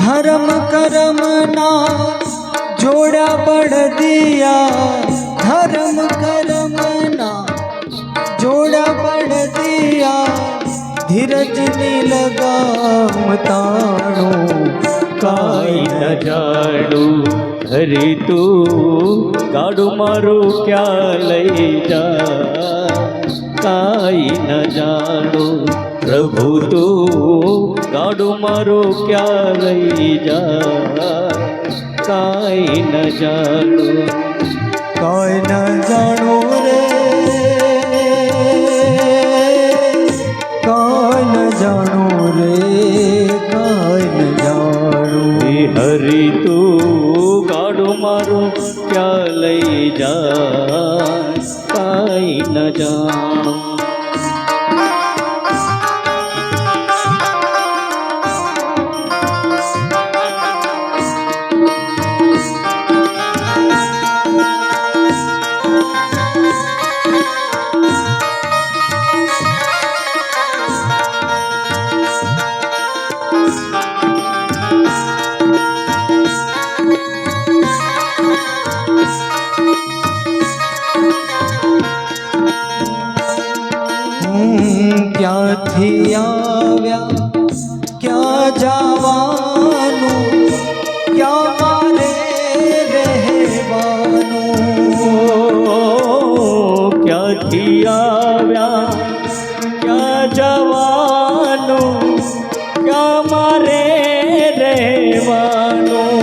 धर्म कर्म ना जोड़ा बढ़ दिया, धर्म कर्म ना जोड़ा बढ़ दिया, धीरज ने लगाम ताणो काई न जाणू हरि तू गाडू मारू क्या लई जा, काई न जाणू प्रभु तू गाडू मारू क्या लई जा, काई न जाणू, काई न जाणू रे, काई न जाणू रे, काई न जाणू। हरि तू गाडू मारू क्या लई जा, काई न जाणू। ક્યાંથી આવ્યા ક્યાં જવાનું, ક્યાં મારે રહેવાનું, ક્યાંથી આવ્યા ક્યાં જવાનું, ક્યાં મારે રહેવાનું,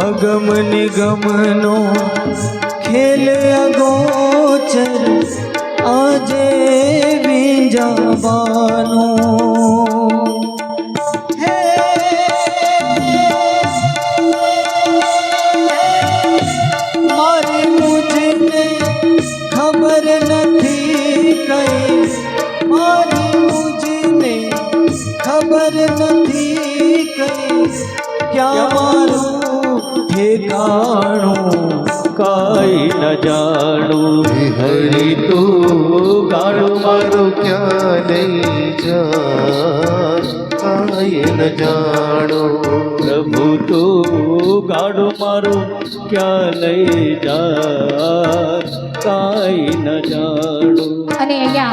અગમ નિગમનો ખેલ અગોચર આજે વિંજાવાનો, હે મારી મુજને ખબર નથી કઈ, મારી મુજને ખબર નથી કઈ, ક્યાં મારું ઠેકાણું કાઈ ન જાણું। હરિ તું ગાડું મારું ક્યાં લઈ જા, કાઈ ન જાણો પ્રભુ તું ગાડું મારું ક્યાં લઈ જા, કાઈ ન જાણું। અને અહીંયા